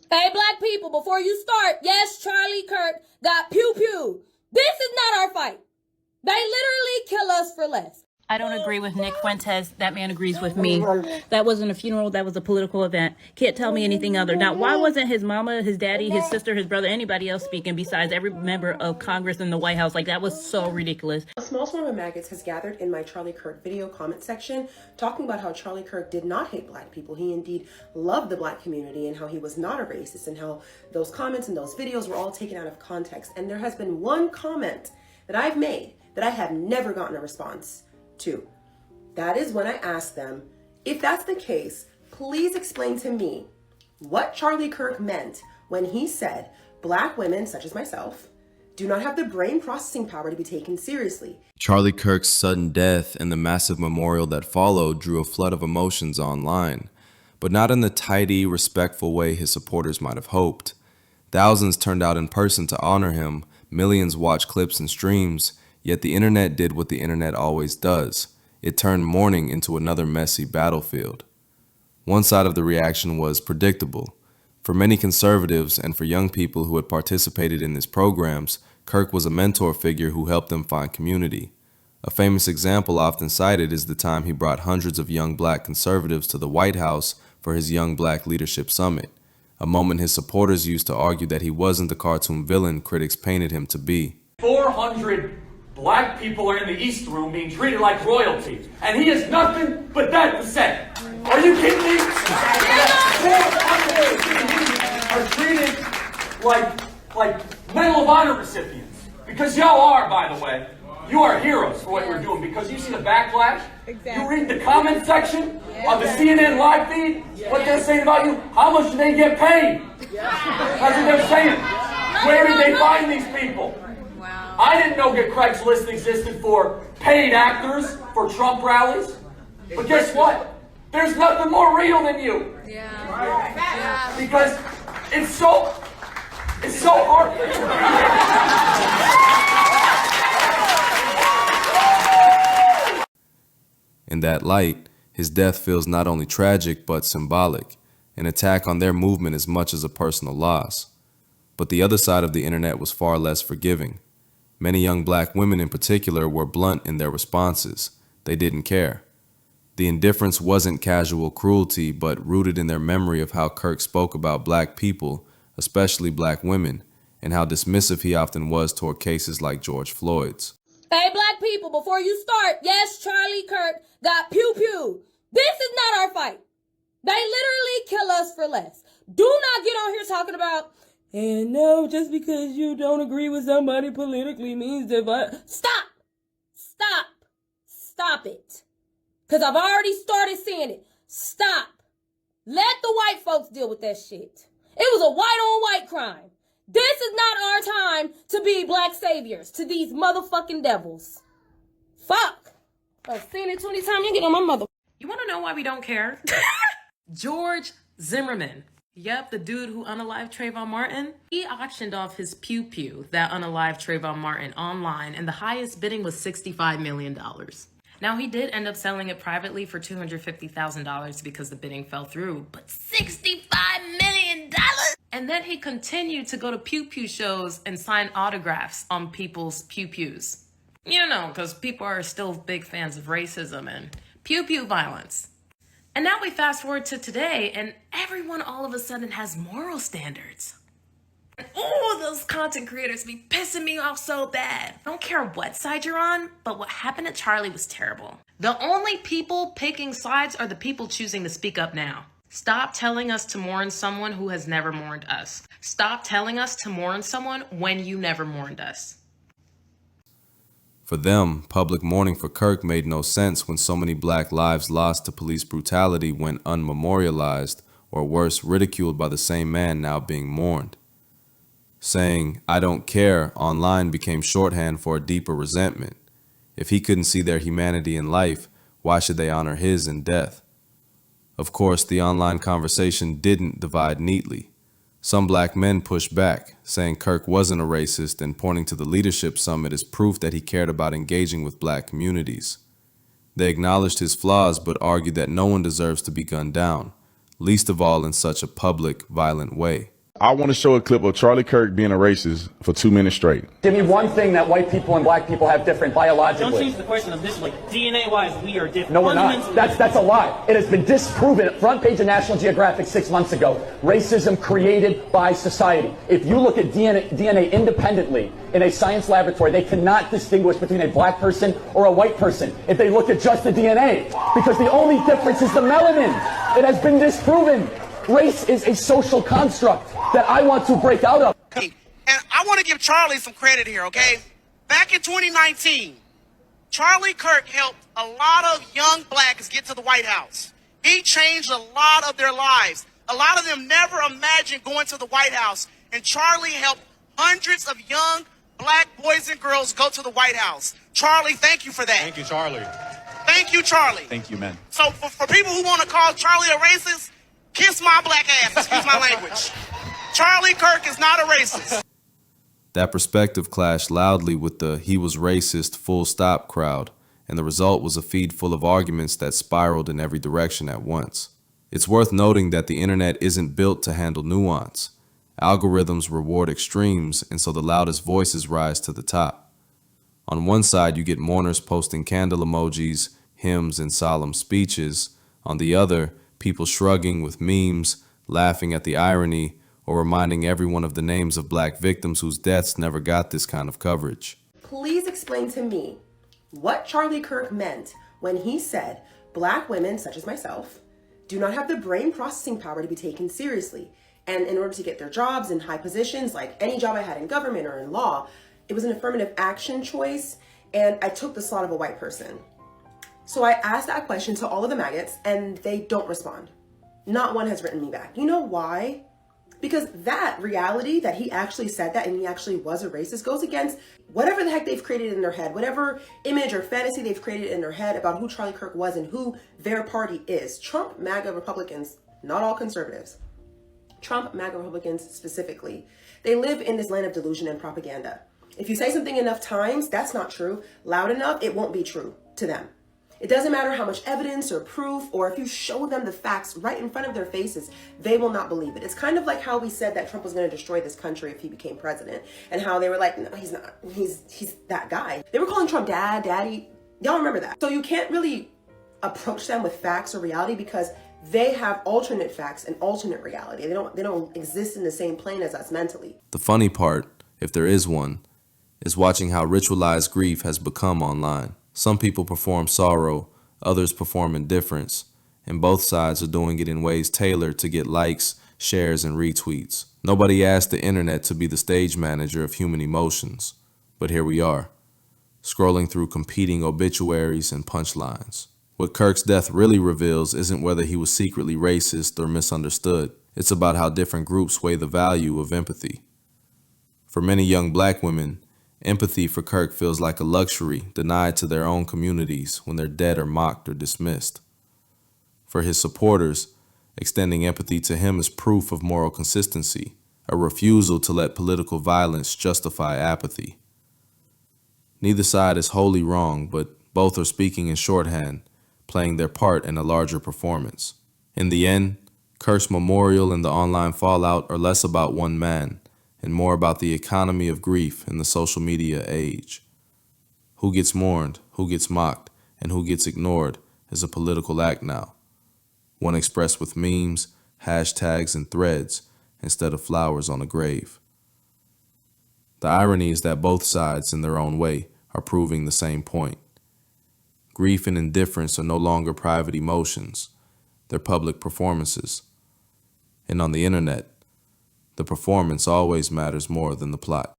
Hey, black people, before you start, yes, Charlie Kirk got pew-pew. This is not our fight. They literally kill us for less. I don't agree with Nick Fuentes. That man agrees with me. That wasn't a funeral. That was a political event. Can't tell me anything other. Now, why wasn't his mama, his daddy, his sister, his brother, anybody else speaking besides every member of Congress in the White House? Like, that was so ridiculous. A small swarm of maggots has gathered in my Charlie Kirk video comment section talking about how Charlie Kirk did not hate black people. He indeed loved the black community and how he was not a racist, and how those comments and those videos were all taken out of context. And there has been one comment that I've made that I have never gotten a response to. That is when I asked them, if that's the case, please explain to me what Charlie Kirk meant when he said black women, such as myself, do not have the brain processing power to be taken seriously. Charlie Kirk's sudden death and the massive memorial that followed drew a flood of emotions online, but not in the tidy, respectful way his supporters might have hoped. Thousands turned out in person to honor him, millions watched clips and streams, yet the internet did what the internet always does. It turned mourning into another messy battlefield. One side of the reaction was predictable. For many conservatives and for young people who had participated in his programs, Kirk was a mentor figure who helped them find community. A famous example often cited is the time he brought hundreds of young black conservatives to the White House for his Young Black Leadership Summit, a moment his supporters used to argue that he wasn't the cartoon villain critics painted him to be. 400 black people are in the East Room being treated like royalty, and he has nothing but that to say. Are you kidding me? 400 are treated like Medal of Honor recipients. Because y'all are, by the way. You are heroes for what you're doing, because you see the backlash. Exactly. You read the comment section of the CNN live feed, what they're saying about you. How much do they get paid? That's what they're saying. Where did they find these people? I didn't know that Craigslist existed for paid actors for Trump rallies. But guess what? There's nothing more real than you. Yeah. Because it's so hard. In that light, his death feels not only tragic but symbolic, an attack on their movement as much as a personal loss. But the other side of the internet was far less forgiving. Many young black women in particular were blunt in their responses. They didn't care. The indifference wasn't casual cruelty, but rooted in their memory of how Kirk spoke about black people, especially black women, and how dismissive he often was toward cases like George Floyd's. Hey, black people, before you start, yes, Charlie Kirk got pew-pew. This is not our fight. They literally kill us for less. Do not get on here talking about, and no, just because you don't agree with somebody politically means that. Stop it. Because I've already started seeing it. Stop. Let the white folks deal with that shit. It was a white-on-white crime. This is not our time to be black saviors to these motherfucking devils. Fuck. I've seen it 20 times. You get on my mother. You want to know why we don't care? George Zimmerman. Yep, the dude who unalived Trayvon Martin. He auctioned off his pew-pew that unalived Trayvon Martin online, and the highest bidding was $65 million. Now, he did end up selling it privately for $250,000 because the bidding fell through, but $65 million! And then he continued to go to pew-pew shows and sign autographs on people's pew-pews. You know, because people are still big fans of racism and pew-pew violence. And now we fast forward to today, and everyone all of a sudden has moral standards. Oh, those content creators be pissing me off so bad. I don't care what side you're on, but what happened to Charlie was terrible. The only people picking sides are the people choosing to speak up now. Stop telling us to mourn someone who has never mourned us. Stop telling us to mourn someone when you never mourned us. For them, public mourning for Kirk made no sense when so many black lives lost to police brutality went unmemorialized, or worse, ridiculed by the same man now being mourned. Saying, "I don't care," online became shorthand for a deeper resentment. If he couldn't see their humanity in life, why should they honor his in death? Of course, the online conversation didn't divide neatly. Some black men pushed back, saying Kirk wasn't a racist and pointing to the leadership summit as proof that he cared about engaging with black communities. They acknowledged his flaws but argued that no one deserves to be gunned down, least of all in such a public, violent way. I want to show a clip of Charlie Kirk being a racist for 2 minutes straight. Give me one thing that white people and black people have different biologically. Don't change the question of this, like DNA-wise, we are different. No, we're not. That's a lie. It has been disproven. Front page of National Geographic 6 months ago. Racism created by society. If you look at DNA independently in a science laboratory, they cannot distinguish between a black person or a white person if they look at just the DNA, because the only difference is the melanin. It has been disproven. Race is a social construct that I want to break out of. And I want to give Charlie some credit here, okay? Back in 2019, Charlie Kirk helped a lot of young blacks get to the White House. He changed a lot of their lives. A lot of them never imagined going to the White House. And Charlie helped hundreds of young black boys and girls go to the White House. Charlie, thank you for that. Thank you, Charlie. Thank you, Charlie. Thank you, man. So for people who want to call Charlie a racist, kiss my black ass, excuse my language. Charlie Kirk is not a racist. That perspective clashed loudly with the "he was racist" full stop crowd, and the result was a feed full of arguments that spiraled in every direction at once. It's worth noting that the internet isn't built to handle nuance. Algorithms reward extremes, and so the loudest voices rise to the top. On one side, you get mourners posting candle emojis, hymns, and solemn speeches. On the other, people shrugging with memes, laughing at the irony, or reminding everyone of the names of black victims whose deaths never got this kind of coverage. Please explain to me what Charlie Kirk meant when he said black women, such as myself, do not have the brain processing power to be taken seriously. And in order to get their jobs in high positions, like any job I had in government or in law, it was an affirmative action choice, and I took the slot of a white person. So I asked that question to all of the maggots, and they don't respond. Not one has written me back. You know why? Because that reality that he actually said that and he actually was a racist goes against whatever the heck they've created in their head, whatever image or fantasy they've created in their head about who Charlie Kirk was and who their party is. Trump, MAGA Republicans, not all conservatives. Trump, MAGA Republicans specifically. They live in this land of delusion and propaganda. If you say something enough times, that's not true. Loud enough, it won't be true to them. It doesn't matter how much evidence or proof, or if you show them the facts right in front of their faces, they will not believe it. It's kind of like how we said that Trump was going to destroy this country if he became president, and how they were like, no, he's not. He's that guy. They were calling Trump dad, daddy. Y'all remember that. So you can't really approach them with facts or reality because they have alternate facts and alternate reality. They don't exist in the same plane as us mentally. The funny part, if there is one, is watching how ritualized grief has become online. Some people perform sorrow, others perform indifference, and both sides are doing it in ways tailored to get likes, shares, and retweets. Nobody asked the internet to be the stage manager of human emotions, but here we are, scrolling through competing obituaries and punchlines. What Kirk's death really reveals isn't whether he was secretly racist or misunderstood. It's about how different groups weigh the value of empathy. For many young black women, empathy for Kirk feels like a luxury denied to their own communities when they're dead or mocked or dismissed. For his supporters, extending empathy to him is proof of moral consistency, a refusal to let political violence justify apathy. Neither side is wholly wrong, but both are speaking in shorthand, playing their part in a larger performance. In the end, Kirk's memorial and the online fallout are less about one man and more about the economy of grief in the social media age. Who gets mourned, who gets mocked, and who gets ignored is a political act now, one expressed with memes, hashtags, and threads instead of flowers on a grave. The irony is that both sides, in their own way, are proving the same point. Grief and indifference are no longer private emotions, they're public performances. And on the internet, the performance always matters more than the plot.